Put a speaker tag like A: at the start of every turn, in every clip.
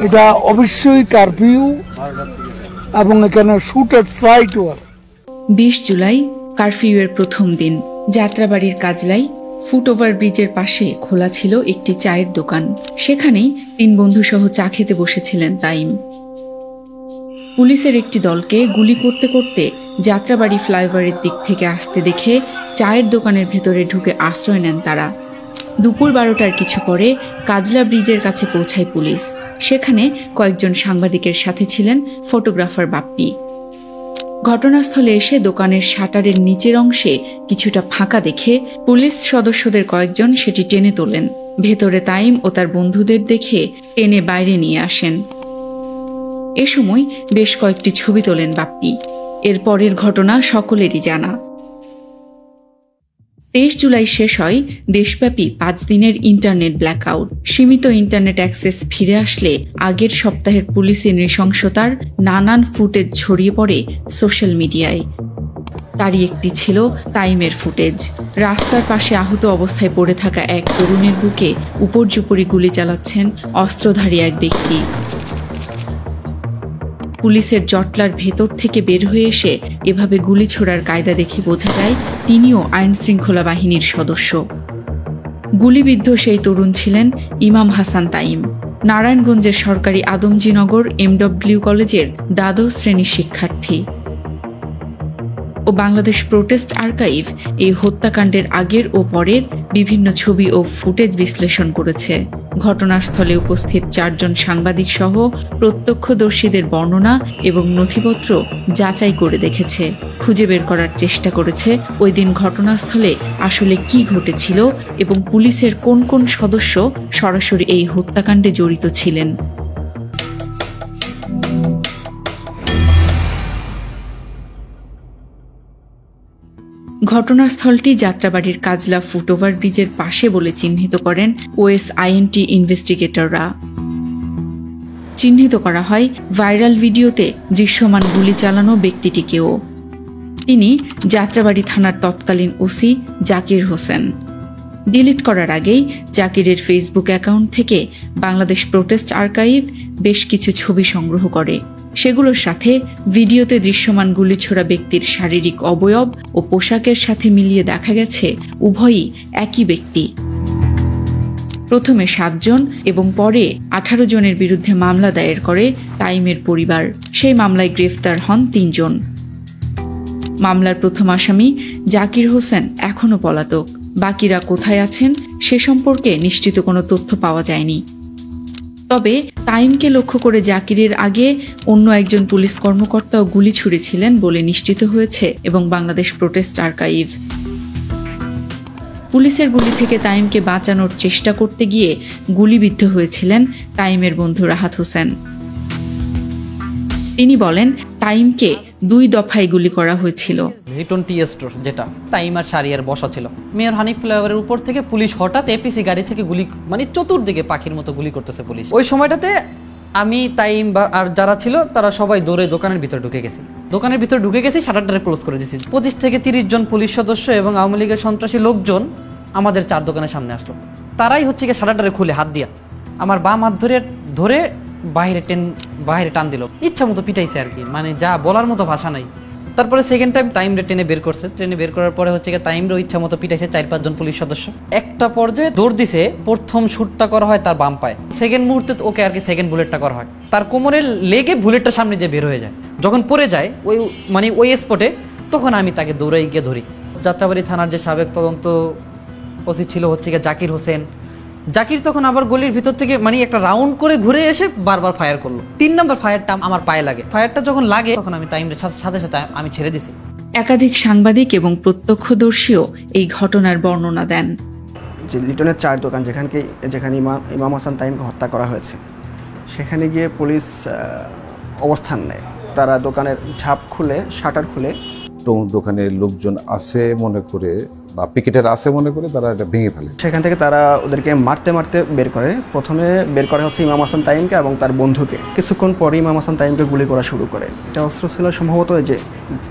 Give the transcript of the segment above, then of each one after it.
A: এটা অবশ্যই কারফিউ এবং এখানে শুটের সাইটও আছে।
B: 20 জুলাই কারফিউয়ের প্রথম দিন। যাত্রাবাড়ির কাজলাই ফুটওভার ব্রিজের পাশে খোলা ছিল একটি চায়ের দোকান। সেখানেই 3 বন্ধু সহ চা খেতে বসেছিলেন তাইম। পুলিশের একটি দলকে গুলি করতে করতে যাত্রাবাড়ি ফ্লাইওভারের দিক থেকে আসতে দেখে চায়ের দোকানের ভেতরে ঢুকে আশ্রয় নেন তারা। দুপুর 12টার কিছু পরে কাজলা ব্রিজের কাছে পৌঁছায় পুলিশ। সেখানে কয়েকজন সাংবাদিকের সাথে ছিলেন ফটোগ্রাফার বাপ্পি। ঘটনাস্থলে এসে দোকানের শাটারের নিচের অংশে কিছুটা ফাঁকা দেখে পুলিশ সদস্যদের কয়েকজন সেটি টেনে তোলেন। ভেতরে তাইম ও তার বন্ধুদের দেখে টেনে বাইরে নিয়ে আসেন। এ সময় বেশ কয়েকটি ছবি তোলেন বাপ্পি। এর পরের ঘটনা সকলেরই জানা। 23 জুলাই শেষ হয় দেশব্যাপী 5 দিনের ইন্টারনেট ব্ল্যাকআউট। সীমিত ইন্টারনেট অ্যাক্সেস ফিরে আসলে আগের সপ্তাহের পুলিশের নৃশংসতার নানান ফুটেজ ছড়িয়ে পড়ে সোশ্যাল মিডিয়ায়। তারই একটি ছিল তাইমের ফুটেজ। রাস্তার পাশে আহত অবস্থায় পড়ে থাকা এক তরুণের বুকে উপর্যুপরি গুলি চালাচ্ছেন অস্ত্রধারী এক ব্যক্তি। পুলিশের জটলার ভেতর থেকে বের হয়ে এসে এভাবে গুলি ছোড়ার কায়দা দেখে বোঝা যায় তিনিও আইন শৃঙ্খলা বাহিনীর সদস্য। গুলিবিদ্ধ সেই তরুণ ছিলেন ইমাম হাসান তাইম। নারায়ণগঞ্জের সরকারি আদমজীনগর MW কলেজের দ্বাদশ শ্রেণীর শিক্ষার্থী। ও বাংলাদেশ প্রোটেস্ট আর্কাইভ এই হত্যাকাণ্ডের আগের ও পরের বিভিন্ন ছবি ও ফুটেজ বিশ্লেষণ করেছে। ঘটনাস্থলে উপস্থিত 4 জন সাংবাদিক সহ প্রত্যক্ষদর্শীদের বর্ণনা এবং নথিপত্র যাচাই করে দেখেছে। খুঁজে বের করার চেষ্টা করেছে ওই দিন ঘটনাস্থলে আসলে কি ঘটেছিল এবং পুলিশের কোন কোন সদস্য সরাসরি এই হত্যাকাণ্ডে জড়িত ছিলেন। ঘটনাস্থলটি যাত্রাবাড়ির কাজলা ফুটওভার ব্রিজের পাশে বলে চিহ্নিত করেন OSINT ইনভেস্টিগেটররা। চিহ্নিত করা হয় ভাইরাল ভিডিওতে দৃশ্যমান গুলি চালানো ব্যক্তিটিকেও। তিনি যাত্রাবাড়ি থানার তৎকালীন ওসি জাকির হোসেন। ডিলিট করার আগেই জাকিরের ফেসবুক অ্যাকাউন্ট থেকে বাংলাদেশ প্রোটেস্ট আর্কাইভ বেশ কিছু ছবি সংগ্রহ করে। সেগুলোর সাথে ভিডিওতে দৃশ্যমান গুলি ছোড়া ব্যক্তির শারীরিক অবয়ব ও পোশাকের সাথে মিলিয়ে দেখা গেছে উভয়ই একই ব্যক্তি। প্রথমে 7 জন এবং পরে 18 জনের বিরুদ্ধে মামলা দায়ের করে তাইমের পরিবার। সেই মামলায় গ্রেফতার হন 3 জন। মামলার প্রথম আসামি জাকির হোসেন এখনও পলাতক। বাকিরা কোথায় আছেন সে সম্পর্কে নিশ্চিত কোনো তথ্য পাওয়া যায়নি। তবে তাইমকে লক্ষ্য করে জাকিরের আগে অন্য একজন পুলিশ কর্মকর্তাও গুলি ছুড়েছিলেন বলে নিশ্চিত হয়েছে এবং বাংলাদেশ প্রোটেস্ট আর্কাইভ। পুলিশের গুলি থেকে তাইমকে বাঁচানোর চেষ্টা করতে গিয়ে গুলিবিদ্ধ হয়েছিলেন তাইমের বন্ধু রাহাত হোসেন। তিনি বলেন তাইমকে 2 দফায় গুলি করা হয়েছিল।
C: রিটন টি স্টোর যেটা তাইম আর শারিয়ার বসা ছিল, মেয়র হানিফ ফ্লাইওভারের উপর থেকে পুলিশ হঠাৎ এপিসি গাড়ি থেকে গুলি, মানে চতুর্দিকে পাখির মতো গুলি করতেছে পুলিশ। ওই সময়টাতে আমি তাইম বা আর যারা ছিল তারা সবাই দৌড়ে দোকানের ভিতরে ঢুকে গেছি। দোকানের ভিতরে ঢুকে গেছি, শাটারটারে ক্লোজ করে দিয়েছি। 25 থেকে 30 জন পুলিশ সদস্য এবং আওয়ামী লীগের সন্ত্রাসী লোকজন আমাদের 4 দোকানের সামনে আসলো। তারাই হচ্ছে গিয়ে শাটারটারে খুলে হাত দিয়া আমার বাম হাত ধরে বাইরে টান দিল, ইচ্ছা মতো পিটাইছে আর কি, মানে যা বলার মতো ভাষা নাই। তারপরে সেকেন্ড টাইম তাইমরে টেনে বের করছে। ট্রেনে বের করার পরে হচ্ছে গিয়ে তাইমরে ইচ্ছা মতো পিটাইছে 4-5 জন পুলিশ সদস্য। একটা পর্যায়ে দৌড় দিছে, প্রথম শুটটা করা হয় তার বাম পায়ে, সেকেন্ড মুহূর্তে ওকে আর কি সেকেন্ড বুলেটটা করা হয় তার কোমরের লেগে, বুলেটটা সামনে দিয়ে বের হয়ে যায়। যখন পড়ে যায় ওই স্পটে, তখন আমি তাকে দৌড়াই গিয়ে ধরি। যাত্রাবাড়ি থানার যে সাবেক তদন্ত ওসি ছিল হচ্ছে গিয়ে জাকির হোসেন, জাকির তখন আবার গলির ভিতর থেকে একটা রাউন্ড করে ঘুরে এসে বারবার ফায়ার করলো। 3 নম্বর ফায়ারটা আমার পায়ে লাগে। ফায়ারটা যখন লাগে তখন আমি তাইমের সাথে সাথে আমি ছেড়ে দিছি।
B: একাধিক সাংবাদিক এবং প্রত্যক্ষদর্শীও এই ঘটনার বর্ণনা দেন।
D: যে লিটনের চায়ের দোকান যেখানে ইমাম হাসান তাইমকে হত্যা করা হয়েছে, সেখানে গিয়ে পুলিশ অবস্থান নেয়। তারা দোকানের ঝাপ খুলে, শাটার খুলে,
E: দোকানে লোকজন আছে মনে করে বা পিকেটার আছে মনে করে তারা এটা ভেঙে ফেলে।
D: সেখান থেকে তারা ওদেরকে মারতে বের করে। প্রথমে বের করা হচ্ছে ইমাম হাসান তাইমকে এবং তার বন্ধুকে। কিছুক্ষণ পরে ইমাম হাসান তাইমকে গুলি করা শুরু করে। এটা অস্ত্র ছিল সম্ভবত যে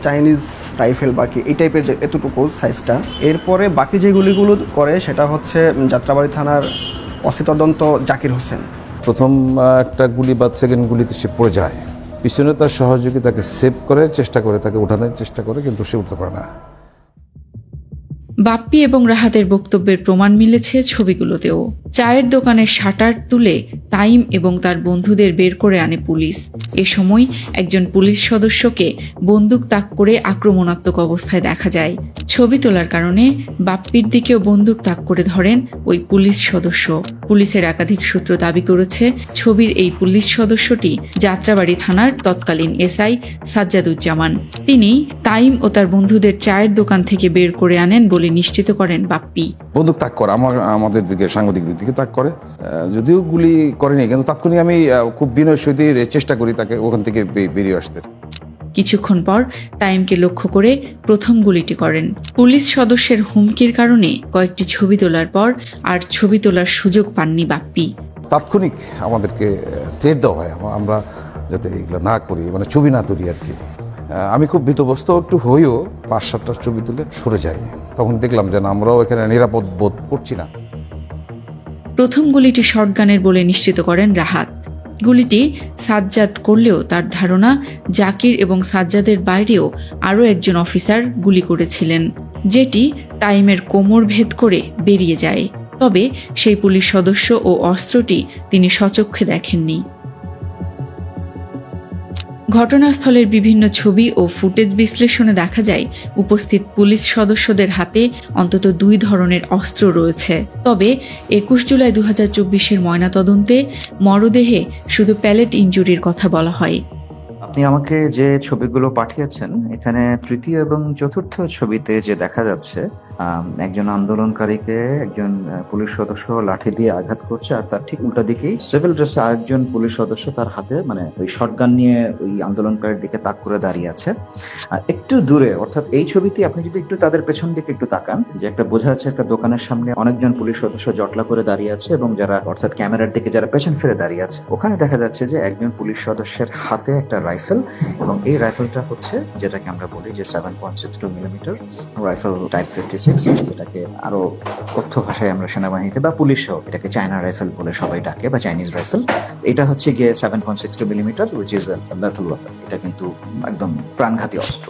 D: চাইনিজ রাইফেল বাকি এই টাইপের, যে এতটুকু সাইজটা। এরপরে বাকি যে গুলিগুলো করে সেটা হচ্ছে যাত্রাবাড়ি থানার ওসি তদন্ত জাকির হোসেন।
E: প্রথম একটা গুলি বা সেকেন্ড গুলিতে সে পড়ে যায়, পিছনে তার সহযোগী তাকে সেভ করে চেষ্টা করে, তাকে উঠানোর চেষ্টা করে, কিন্তু সে উঠতে পারে না।
B: বাপ্পি এবং রাহাতের বক্তব্যের প্রমাণ মিলেছে ছবিগুলোতেও। চায়ের দোকানের শাটার তুলে তাইম এবং তার বন্ধুদের বের করে আনে পুলিশ। এ সময় একজন পুলিশ সদস্যকে বন্দুক তাক করে আক্রমণাত্মক অবস্থায় দেখা যায়। ছবি তোলার কারণে বাপ্পির দিকেও বন্দুক তাক করে ধরেন ওই পুলিশ সদস্য। পুলিশের একাধিক সূত্র দাবি করেছে ছবির এই পুলিশ সদস্যটি যাত্রাবাড়ি থানার তৎকালীন এসআই সাজ্জাদুজ্জামান। তিনি তাইম ও তার বন্ধুদের চায়ের দোকান থেকে বের করে আনেন বলে নিশ্চিত করেন বাপ্পি।
E: বন্দুক তাক করে আমাদের দিকে, সাংবাদিকদের দিকে তাক করে, যদিও গুলি করেনি, কিন্তু তাৎক্ষণিক আমি খুব বিনয়ের সহিত চেষ্টা করি তাকে ওখান থেকে বেরিয়ে আসতে।
B: কিছুক্ষণ পর তাইমকে লক্ষ্য করে প্রথম গুলিটি করেন। পুলিশ সদস্যের হুমকির কারণে কয়েকটি ছবি তোলার পর আর ছবি তোলার সুযোগ পাননি বাপ্পি।
E: তাৎক্ষণিক আমাদেরকে থ্রেট দেওয়া হয় আমরা যাতে এগুলো না করি, মানে ছবি না তুলি আর কি। আমি খুব ভীতগ্রস্ত একটু হইও 5-7টা ছবি তুলে সরে যাই। তখন দেখলাম যে আমরাও এখানে নিরাপদ বোধ করছি না।
B: প্রথম গুলিটি শটগানের বলে নিশ্চিত করেন রাহাত। গুলিটি সাজ্জাদ করলেও তার ধারণা জাকির এবং সাজ্জাদের বাইরেও আরও একজন অফিসার গুলি করেছিলেন, যেটি তাইমের কোমর ভেদ করে বেরিয়ে যায়। তবে সেই পুলিশ সদস্য ও অস্ত্রটি তিনি স্বচক্ষে দেখেননি। ঘটনাস্থলের বিভিন্ন ছবি ও ফুটেজ বিশ্লেষণে দেখা যায় উপস্থিত পুলিশ সদস্যদের হাতে অন্তত 2 ধরনের অস্ত্র রয়েছে। তবে 21 জুলাই 2024-এর ময়নাতদন্তে মরদেহে শুধু প্যালেট ইনজুরির কথা বলা হয়।
F: আপনি আমাকে যে ছবিগুলো পাঠিয়েছেন, এখানে তৃতীয় এবং চতুর্থ ছবিতে যে দেখা যাচ্ছে একজন আন্দোলনকারীকে একজন পুলিশ সদস্য লাঠি দিয়ে আঘাত করছে, আর তার ঠিক উল্টা দিকেই সিভিল ড্রেসে আরেকজন পুলিশ সদস্য তার হাতে মানে ওই শটগান নিয়ে ওই আন্দোলনকারীর দিকে তাক করে দাঁড়িয়ে আছে। আর একটু দূরে, অর্থাৎ এই ছবিতে আপনি যদি একটু তাদের পেছন দিকে একটু তাকান, যে একটা বোঝা যাচ্ছে একটা দোকানের সামনে অনেকজন পুলিশ সদস্য জটলা করে দাঁড়িয়ে আছে, এবং যারা অর্থাৎ ক্যামেরার দিকে যারা পেছন ফিরে দাঁড়িয়ে আছে, ওখানে দেখা যাচ্ছে যে একজন পুলিশ সদস্যের হাতে একটা রাইফেল, এবং এই রাইফেলটা হচ্ছে যেটাকে আমরা বলি যে 7.62 মিলিমিটার রাইফেল টাইপ 56, যেটাকে আরো কথ্য ভাষায় আমরা সেনাবাহিনীতে বা পুলিশেও এটাকে চায়না রাইফেল বলে সবাই ডাকে, বা চাইনিজ রাইফেল। এটা হচ্ছে গিয়ে 7.62 millimetre, which is a lethal weapon. এটা কিন্তু একদম প্রাণঘাতী অস্ত্র।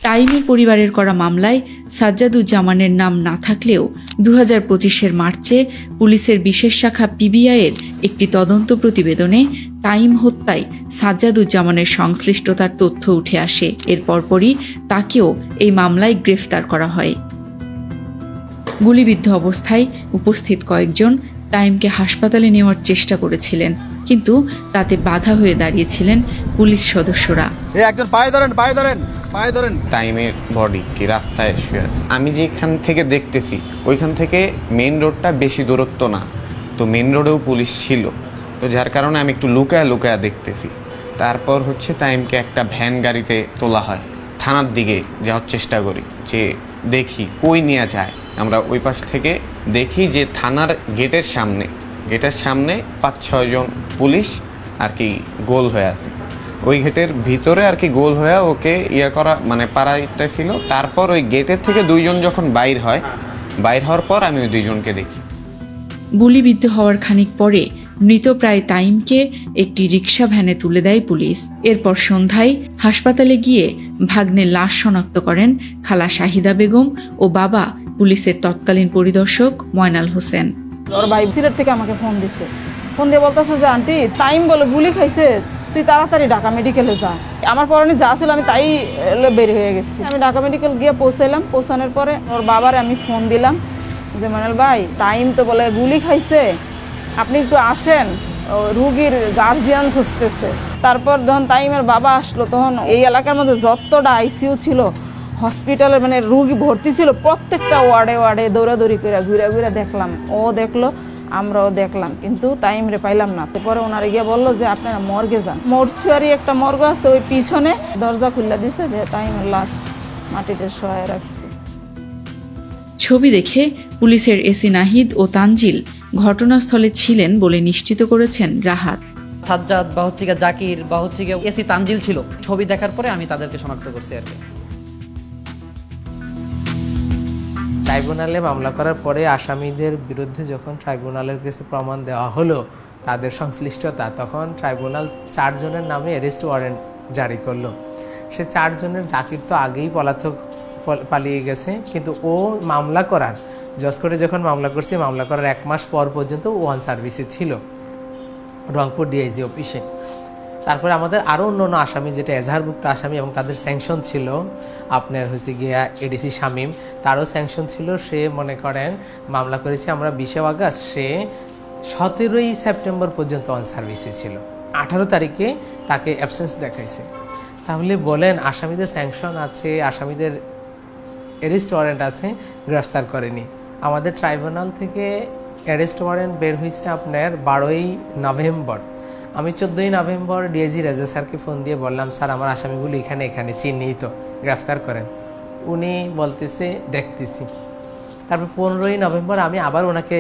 B: তাইমের পরিবারের করা মামলায় সাজ্জাদুজ্জামানের নাম না থাকলেও 2025-এর মার্চে পুলিশের বিশেষ শাখা পিবিআইয়ের একটি তদন্ত প্রতিবেদনে তাইম হত্যায় সাজ্জাদুজ্জামানের সংশ্লিষ্টতার তথ্য উঠে আসে। এর পরপরই তাকেও এই মামলায় গ্রেফতার করা হয়। গুলিবিদ্ধ অবস্থায় উপস্থিত কয়েকজন তাইমকে হাসপাতালে নেওয়ার চেষ্টা করেছিলেন, কিন্তু তাতে বাধা হয়ে দাঁড়িয়েছিলেন পুলিশ সদস্যরা।
G: একজন পায়ে ধরেন।
H: টাইমের বডি কি রাস্তায় শুয়ে আছে। আমি যেখান থেকে দেখতেছি ওইখান থেকে মেইন রোডটা বেশি দূরত্ব না, তো মেইন রোডেও পুলিশ ছিল, তো যার কারণে আমি একটু লুকায়া দেখতেছি। তারপর হচ্ছে টাইমকে একটা ভ্যান গাড়িতে তোলা হয়, থানার দিকে যাওয়ার চেষ্টা করি যে দেখি কই নিয়ে যায়। আমরা ওই পাশ থেকে দেখি যে থানার গেটের সামনে 5-6 জন পুলিশ আর কি গোল হয়ে আছে, ওই গেটের ভিতরে আর কি গোল হয়ে ওকে করা মানে পাড়াইতেছিল। তারপর ওই গেটের থেকে 2 জন যখন বাইর হওয়ার পর আমি ওই 2 জনকে দেখি।
B: গুলিবিদ্ধ হওয়ার খানিক পরে মৃতপ্রায় তাইমকে একটি রিকশা ভ্যানে তুলে দেয় পুলিশ। এরপর সন্ধ্যায় হাসপাতালে গিয়ে ভাগ্নের লাশ শনাক্ত করেন খালা শাহিদা বেগম ও বাবা পুলিশের তৎকালীন পরিদর্শক ময়নাল হোসেন।
I: ওর ভাই সিলেট থেকে আমাকে ফোন দিচ্ছে, ফোন দিয়ে বলতেছে যে আন্টি তাইম বলে গুলি খাইছে, তুই তাড়াতাড়ি ঢাকা মেডিকেলে যা। আমার পরনে যা ছিল আমি তাই বের হয়ে গেছি। আমি ঢাকা মেডিকেল গিয়ে পৌঁছানোর পরে ওর বাবার আমি ফোন দিলাম যে ময়নাল ভাই তাইম তো বলে গুলি খাইছে, আপনি একটু আসেন, রুগীর গার্জিয়ান খুঁজতেছে। তারপর যখন তাইমের বাবা আসলো, তখন এই এলাকার মধ্যে যতটা আইসিইউ ছিল, হসপিটালে মানে রুগী ভর্তি ছিল, প্রত্যেকটা ওয়ার্ডে দৌড়াদৌড়ি করে ঘুরে দেখলাম। ও দেখলো, আমরাও দেখলাম, কিন্তু টাইমরে পাইলাম না। তারপরে ওনারা গিয়ে বললো যে আপনারা মর্গে যান। মর্চুয়ারি একটা মর্গ আছে ওই পিছনে, দরজা খুলে দিছে যে টাইমের লাশ মাটিতে শোয়ায় রাখছে।
B: ছবি দেখে পুলিশের এসি নাহিদ ও তানজিল ঘটনাস্থলে ছিলেন বলে নিশ্চিত করেছেন রাহাত।
C: সাজ্জাদ বা হচ্ছে জাকির বা হচ্ছে এসি তানজিল ছিল। ছবি দেখার পরে আমি তাদেরকে শনাক্ত করছি আর কি।
J: ট্রাইব্যুনালে মামলা করার পরে আসামিদের বিরুদ্ধে যখন ট্রাইব্যুনালের কাছে প্রমাণ দেওয়া হলো, তাদের সংশ্লিষ্টতা, তখন ট্রাইব্যুনাল 4 জনের নামে অ্যারেস্ট ওয়ারেন্ট জারি করলো। সে 4 জনের জাকির তো আগেই পলাতক পালিয়ে গেছে, কিন্তু ও মামলা করার জজ কোর্টে যখন মামলা করছে, মামলা করার 1 মাস পর পর্যন্ত ও অন সার্ভিসে ছিল রংপুর ডিআইজি অফিসে। তারপরে আমাদের আরও অন্য আসামি, যেটা এজাহারভুক্ত আসামি এবং তাদের স্যাংশন ছিল, আপনার হচ্ছে গিয়া এডিসি শামীম, তারও স্যাংশন ছিল। সে মনে করেন মামলা করেছে আমরা 20 আগস্ট, সে 17ই সেপ্টেম্বর পর্যন্ত অন সার্ভিসে ছিল। 18 তারিখে তাকে অ্যাবসেন্স দেখাইছে। তাহলে বলেন, আসামিদের স্যাংশন আছে, আসামিদের অ্যারেস্ট ওয়ারেন্ট আছে, গ্রেফতার করেনি। আমাদের ট্রাইব্যুনাল থেকে অ্যারেস্ট ওয়ারেন্ট বের হয়েছে আপনার 12ই নভেম্বর। আমি 14ই নভেম্বর ডিআইজি রেজা স্যারকে ফোন দিয়ে বললাম, স্যার আমার আসামিগুলো এখানে চিহ্নিত, গ্রেফতার করেন। উনি বলতেছে দেখতেছি। তারপর 15ই নভেম্বর আমি আবার ওনাকে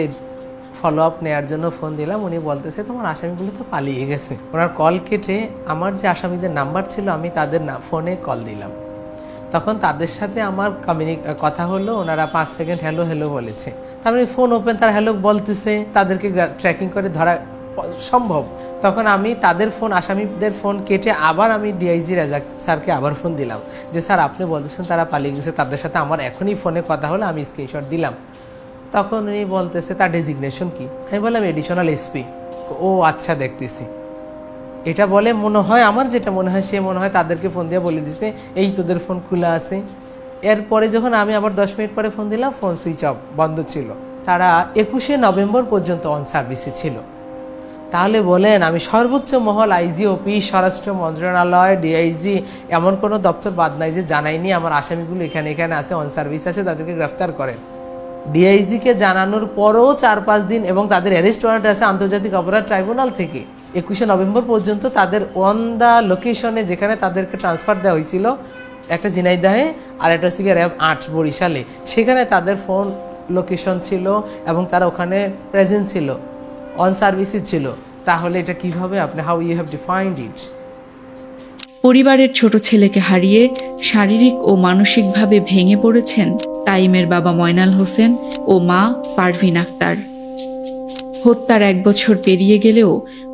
J: ফলো আপ নেওয়ার জন্য ফোন দিলাম। উনি বলতেছে তোমার আসামিগুলো তো পালিয়ে গেছে। ওনার কল কেটে আমার যে আসামিদের নাম্বার ছিল আমি তাদের ফোনে কল দিলাম। তখন তাদের সাথে আমার কথা হলো, ওনারা 5 সেকেন্ড হ্যালো হ্যালো বলেছে। তারপরে ফোন ওপেন, তারা হ্যালো বলতেছে, তাদেরকে ট্র্যাকিং করে ধরা সম্ভব। তখন আমি তাদের ফোন, আসামিদের ফোন কেটে আবার আমি ডিআইজি রাজাক স্যারকে আবার ফোন দিলাম যে স্যার আপনি বলতেছেন তারা পালিয়ে গেছে, তাদের সাথে আমার এখনই ফোনে কথা হলো, আমি স্ক্রিনশট দিলাম। তখন উনি বলতেছে তার ডেজিগনেশন কি? আমি বললাম এডিশনাল এসপি। ও আচ্ছা দেখতেছি। এটা বলে মনে হয়, আমার যেটা মনে হয়, সে মনে হয় তাদেরকে ফোন দিয়ে বলে দিছে এই তোদের ফোন খোলা আছে। এরপরে যখন আমি আবার 10 মিনিট পরে ফোন দিলাম, ফোন সুইচ অফ, বন্ধ ছিল। তারা 21শে নভেম্বর পর্যন্ত অন সার্ভিসে ছিল। তাহলে বলেন, আমি সর্বোচ্চ মহল, আইজি অফিস, স্বরাষ্ট্র মন্ত্রণালয়, ডিআইজি, এমন কোনো দপ্তর বাদ নাই যে জানাইনি আমার আসামিগুলো এখানে আছে, অন সার্ভিস আছে, তাদেরকে গ্রেফতার করেন। ডিআইজিকে জানানোর পরও 4-5 দিন এবং তাদের অ্যারেস্ট ওয়ারেন্ট আছে আন্তর্জাতিক অপরাধ ট্রাইব্যুনাল থেকে 21শে নভেম্বর পর্যন্ত। তাদের অন দ্য লোকেশনে যেখানে তাদেরকে ট্রান্সফার দেওয়া হয়েছিল, একটা ঝিনাইদহে আর একটা হচ্ছে র্যাব 8 বরিশালে, সেখানে তাদের ফোন লোকেশন ছিল এবং তারা ওখানে প্রেজেন্ট ছিল, অন সার্ভিসে ছিল। তাহলে এটা কিভাবে আপনি, হাউ ইউ হ্যাভ ডিফাইন্ড ইট?
B: পরিবারের ছোট ছেলেকে হারিয়ে শারীরিক ও মানসিকভাবে ভেঙে পড়েছেন তাইমের বাবা ময়নাল হোসেন ও মা পারভিন আক্তার। হত্যার 1 বছর পেরিয়ে গেলেও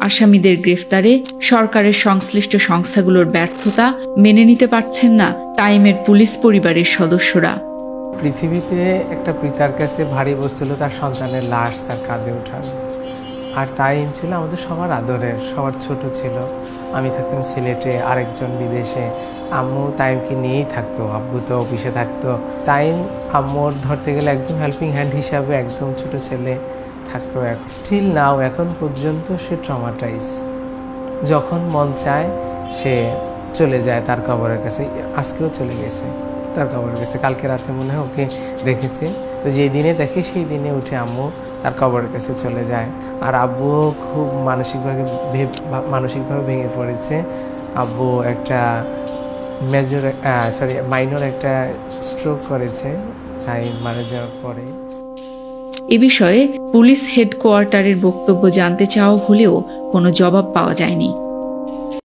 B: আসামিদের গ্রেফতারে সরকারের সংশ্লিষ্ট সংস্থাগুলোর ব্যর্থতা মেনে নিতে পারছেন না তাইমের পুলিশ পরিবারের সদস্যরা।
J: পৃথিবীতে একটা পিতার কাছে ভারী বসছিল তার সন্তানের লাশ তার কাঁধে ওঠানো। আর তাইম ছিল আমাদের সবার আদরের, সবার ছোট ছিল। আমি থাকতাম সিলেটে, আরেকজন বিদেশে। আম্মু তাইমকে নিয়েই থাকতো, আব্বু তো অফিসে থাকতো। তাইম আম্মুর ধরতে গেলে একদম হেল্পিং হ্যান্ড হিসাবে একদম ছোট ছেলে থাকতো। স্টিল নাও, এখন পর্যন্ত সে ট্রমাটাইজ। যখন মন চায় সে চলে যায় তার কবরের কাছে। আজকেও চলে গেছে তার কবরের কাছে, কালকে রাতে মনে হয় ওকে দেখেছে। তো যেই দিনে দেখে সেই দিনে উঠে আম্মু তার কবরের কাছে চলে যায়। আর আব্বু খুব মানসিকভাবে ভেঙে পড়েছে। আব্বু একটা মাইনর একটা স্ট্রোক করেছে তাই মারা যাওয়ার পরে।
B: এ বিষয়ে পুলিশ হেডকোয়ার্টারের বক্তব্য জানতে চাওয়া হলেও কোনো জবাব পাওয়া যায়নি।